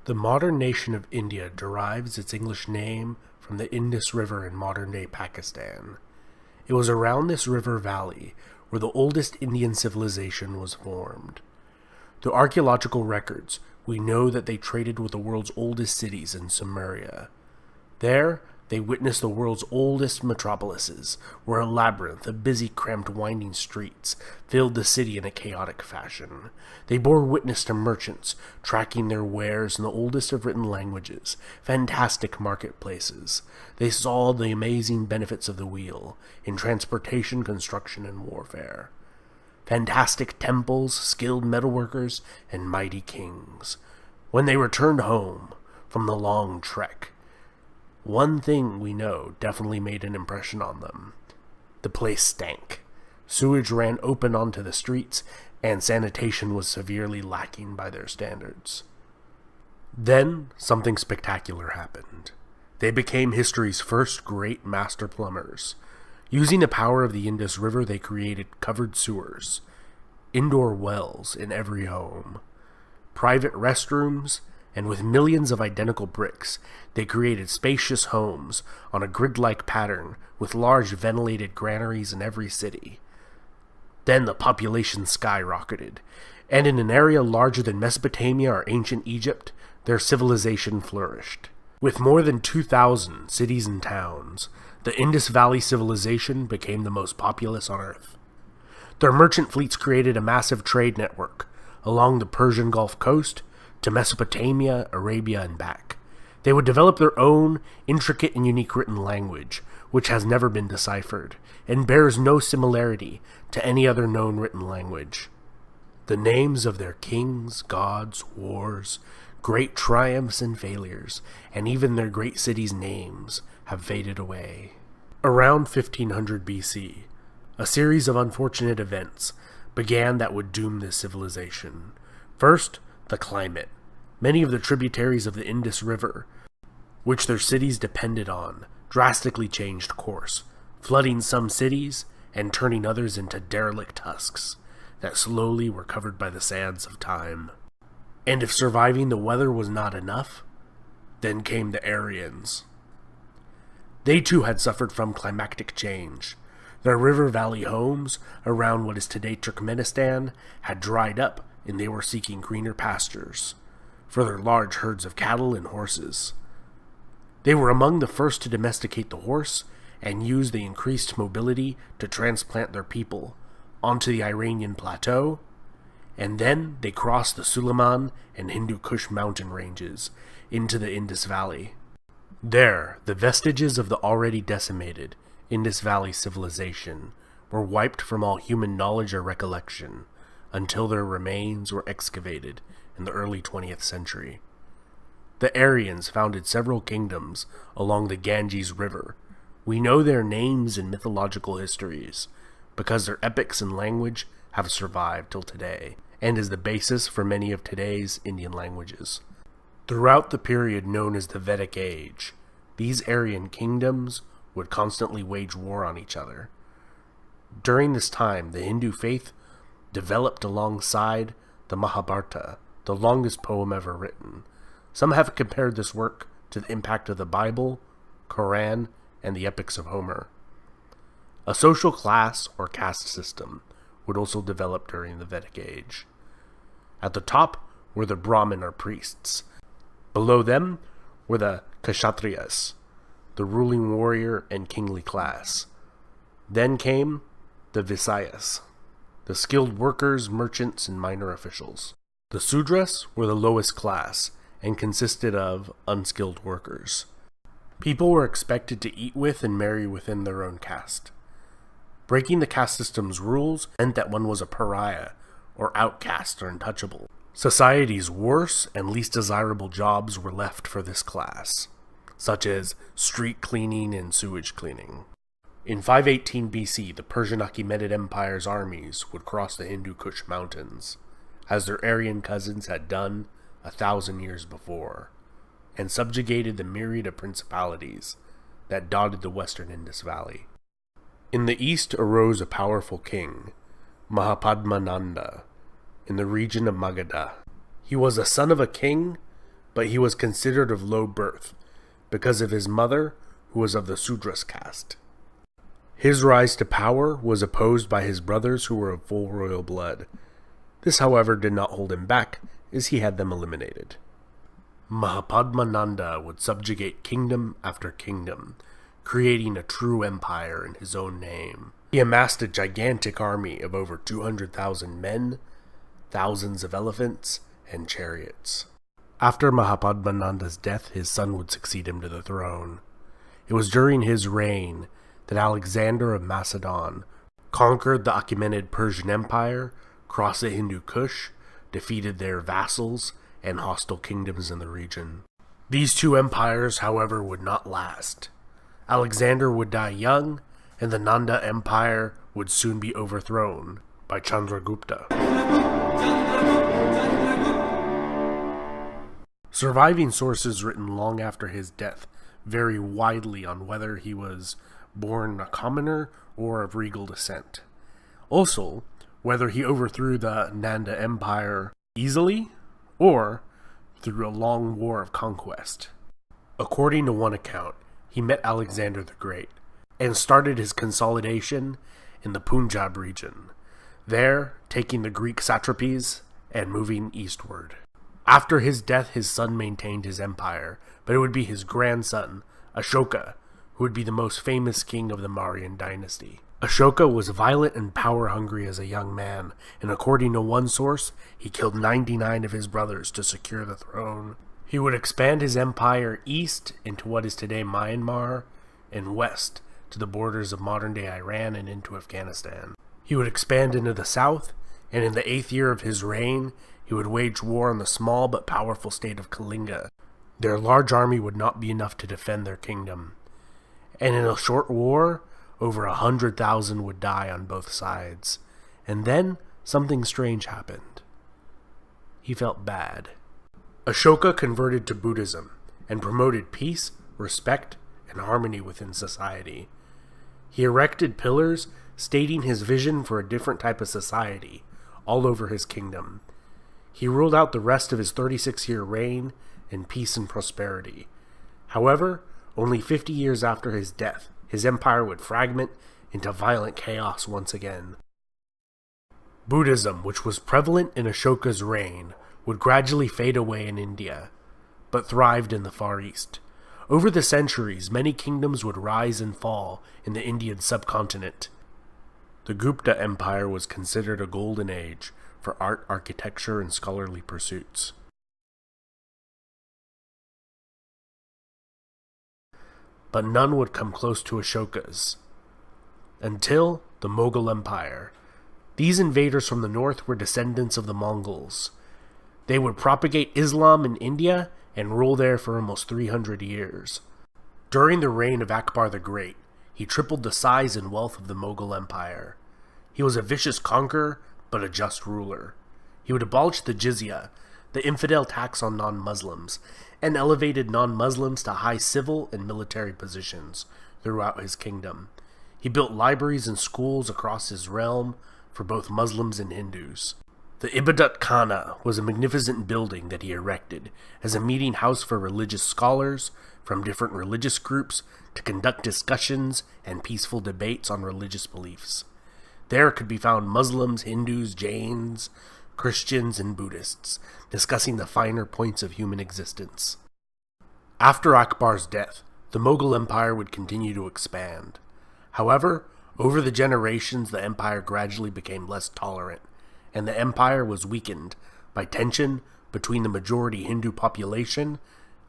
The modern nation of India derives its English name from the Indus River in modern-day Pakistan. It was around this river valley where the oldest Indian civilization was formed. Through archaeological records, we know that they traded with the world's oldest cities in Sumeria. There, they witnessed the world's oldest metropolises, where a labyrinth of busy, cramped, winding streets filled the city in a chaotic fashion. They bore witness to merchants tracking their wares in the oldest of written languages, fantastic marketplaces. They saw the amazing benefits of the wheel in transportation, construction, and warfare. Fantastic temples, skilled metalworkers, and mighty kings. When they returned home from the long trek, one thing we know definitely made an impression on them. The place stank. Sewage ran open onto the streets, and sanitation was severely lacking by their standards. Then, something spectacular happened. They became history's first great master plumbers. Using the power of the Indus River, they created covered sewers, indoor wells in every home, private restrooms, and with millions of identical bricks, they created spacious homes on a grid-like pattern with large ventilated granaries in every city. Then the population skyrocketed, and in an area larger than Mesopotamia or ancient Egypt, their civilization flourished. With more than 2,000 cities and towns, the Indus Valley civilization became the most populous on Earth. Their merchant fleets created a massive trade network along the Persian Gulf coast to Mesopotamia, Arabia, and back. They would develop their own intricate and unique written language, which has never been deciphered, and bears no similarity to any other known written language. The names of their kings, gods, wars, great triumphs and failures, and even their great cities' names have faded away. Around 1500 BC, a series of unfortunate events began that would doom this civilization. First, the climate. Many of the tributaries of the Indus River, which their cities depended on, drastically changed course, flooding some cities and turning others into derelict husks that slowly were covered by the sands of time. And if surviving the weather was not enough, then came the Aryans. They too had suffered from climatic change. Their river valley homes around what is today Turkmenistan had dried up, and they were seeking greener pastures for their large herds of cattle and horses. They were among the first to domesticate the horse and use the increased mobility to transplant their people onto the Iranian plateau, and then they crossed the Suleiman and Hindu Kush mountain ranges into the Indus Valley. There, the vestiges of the already decimated Indus Valley civilization were wiped from all human knowledge or recollection until their remains were excavated in the early 20th century. The Aryans founded several kingdoms along the Ganges River. We know their names and mythological histories because their epics and language have survived till today, and is the basis for many of today's Indian languages. Throughout the period known as the Vedic Age, these Aryan kingdoms would constantly wage war on each other. During this time, the Hindu faith developed alongside the Mahabharata, the longest poem ever written. Some have compared this work to the impact of the Bible, Quran, and the epics of Homer. A social class or caste system would also develop during the Vedic Age. At the top were the Brahmin or priests. Below them were the Kshatriyas, the ruling warrior and kingly class. Then came the Visaiyas, the skilled workers, merchants, and minor officials. The Sudras were the lowest class and consisted of unskilled workers. People were expected to eat with and marry within their own caste. Breaking the caste system's rules meant that one was a pariah, or outcast or untouchable. Society's worst and least desirable jobs were left for this class, such as street cleaning and sewage cleaning. In 518 BC, the Persian Achaemenid Empire's armies would cross the Hindu Kush mountains, as their Aryan cousins had done 1,000 years before, and subjugated the myriad of principalities that dotted the western Indus Valley. In the east arose a powerful king, Mahapadmananda, in the region of Magadha. He was a son of a king, but he was considered of low birth because of his mother, who was of the Sudras caste. His rise to power was opposed by his brothers who were of full royal blood. This, however, did not hold him back, as he had them eliminated. Mahapadmananda would subjugate kingdom after kingdom, creating a true empire in his own name. He amassed a gigantic army of over 200,000 men, thousands of elephants, and chariots. After Mahapadmananda's death, his son would succeed him to the throne. It was during his reign that Alexander of Macedon conquered the Achaemenid Persian Empire, crossed the Hindu Kush, defeated their vassals and hostile kingdoms in the region. These two empires, however, would not last. Alexander would die young, and the Nanda Empire would soon be overthrown by Chandragupta. Surviving sources written long after his death vary widely on whether he was born a commoner or of regal descent. Also, whether he overthrew the Nanda Empire easily or through a long war of conquest. According to one account, he met Alexander the Great and started his consolidation in the Punjab region, there taking the Greek satrapies and moving eastward. After his death, his son maintained his empire, but it would be his grandson, Ashoka, who would be the most famous king of the Mauryan dynasty. Ashoka was violent and power-hungry as a young man, and according to one source, he killed 99 of his brothers to secure the throne. He would expand his empire east into what is today Myanmar, and west to the borders of modern-day Iran and into Afghanistan. He would expand into the south, and in the 8th year of his reign, he would wage war on the small but powerful state of Kalinga. Their large army would not be enough to defend their kingdom, and in a short war, over 100,000 would die on both sides. And then, something strange happened. He felt bad. Ashoka converted to Buddhism and promoted peace, respect, and harmony within society. He erected pillars stating his vision for a different type of society all over his kingdom. He ruled out the rest of his 36-year reign in peace and prosperity. However, only 50 years after his death, his empire would fragment into violent chaos once again. Buddhism, which was prevalent in Ashoka's reign, would gradually fade away in India, but thrived in the Far East. Over the centuries, many kingdoms would rise and fall in the Indian subcontinent. The Gupta Empire was considered a golden age for art, architecture, and scholarly pursuits. But none would come close to Ashoka's, until the Mughal Empire. These invaders from the north were descendants of the Mongols. They would propagate Islam in India and rule there for almost 300 years. During the reign of Akbar the Great, he tripled the size and wealth of the Mughal Empire. He was a vicious conqueror, but a just ruler. He would abolish the jizya, the infidel tax on non-Muslims, and elevated non-Muslims to high civil and military positions throughout his kingdom. He built libraries and schools across his realm for both Muslims and Hindus. The Ibadat Khana was a magnificent building that he erected as a meeting house for religious scholars from different religious groups to conduct discussions and peaceful debates on religious beliefs. There could be found Muslims, Hindus, Jains, Christians, and Buddhists discussing the finer points of human existence. After Akbar's death, the Mughal Empire would continue to expand. However, over the generations, the empire gradually became less tolerant, and the empire was weakened by tension between the majority Hindu population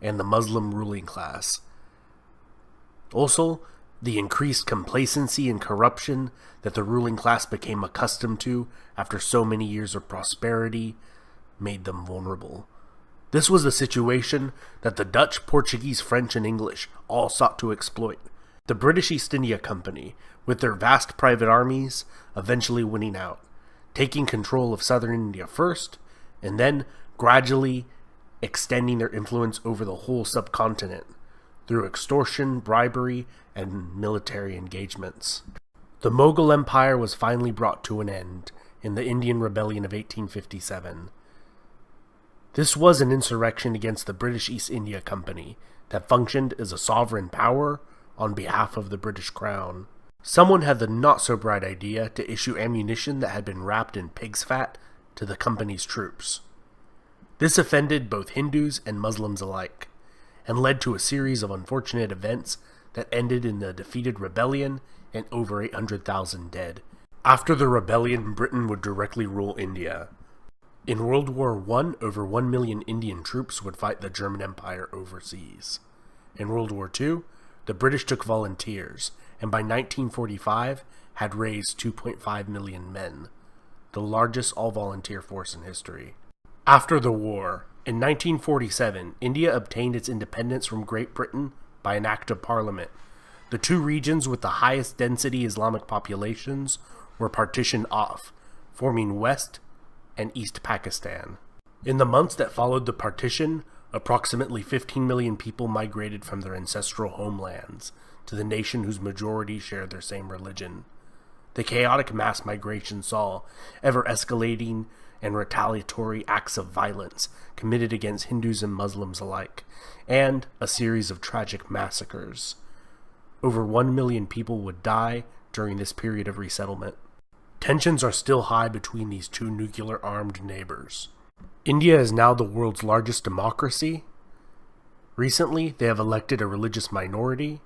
and the Muslim ruling class. Also, the increased complacency and corruption that the ruling class became accustomed to after so many years of prosperity made them vulnerable. This was the situation that the Dutch, Portuguese, French, and English all sought to exploit. The British East India Company, with their vast private armies, eventually winning out, taking control of southern India first, and then gradually extending their influence over the whole subcontinent through extortion, bribery, and military engagements. The Mughal Empire was finally brought to an end in the Indian Rebellion of 1857. This was an insurrection against the British East India Company that functioned as a sovereign power on behalf of the British Crown. Someone had the not-so-bright idea to issue ammunition that had been wrapped in pig's fat to the company's troops. This offended both Hindus and Muslims alike, and led to a series of unfortunate events that ended in a defeated rebellion and over 800,000 dead. After the rebellion, Britain would directly rule India. In World War I, over 1 million Indian troops would fight the German Empire overseas. In World War II, the British took volunteers, and by 1945 had raised 2.5 million men, the largest all-volunteer force in history. After the war, in 1947, India obtained its independence from Great Britain by an act of parliament. The two regions with the highest density Islamic populations were partitioned off, forming West and East Pakistan. In the months that followed the partition, approximately 15 million people migrated from their ancestral homelands to the nation whose majority shared their same religion. The chaotic mass migration saw ever-escalating and retaliatory acts of violence committed against Hindus and Muslims alike, and a series of tragic massacres. Over 1 million people would die during this period of resettlement. Tensions are still high between these two nuclear-armed neighbors. India is now the world's largest democracy. Recently, they have elected a religious minority,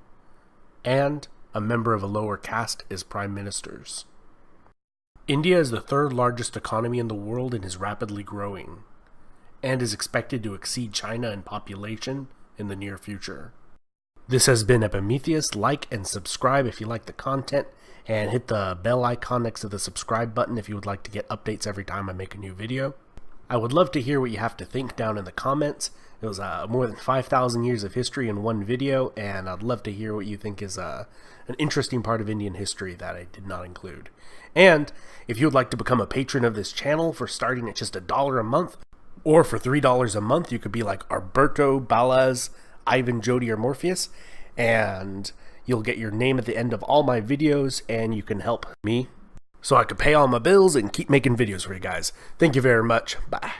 and a member of a lower caste as prime ministers. India is the third largest economy in the world and is rapidly growing, and is expected to exceed China in population in the near future. This has been Epimetheus. Like and subscribe if you like the content, and hit the bell icon next to the subscribe button if you would like to get updates every time I make a new video. I would love to hear what you have to think down in the comments. It was more than 5,000 years of history in one video, and I'd love to hear what you think is an interesting part of Indian history that I did not include. And if you would like to become a patron of this channel for starting at just $1 a month, or for $3 a month, you could be like Alberto, Balaz, Ivan, Jody, or Morpheus, and you'll get your name at the end of all my videos, and you can help me so I could pay all my bills and keep making videos for you guys. Thank you very much. Bye.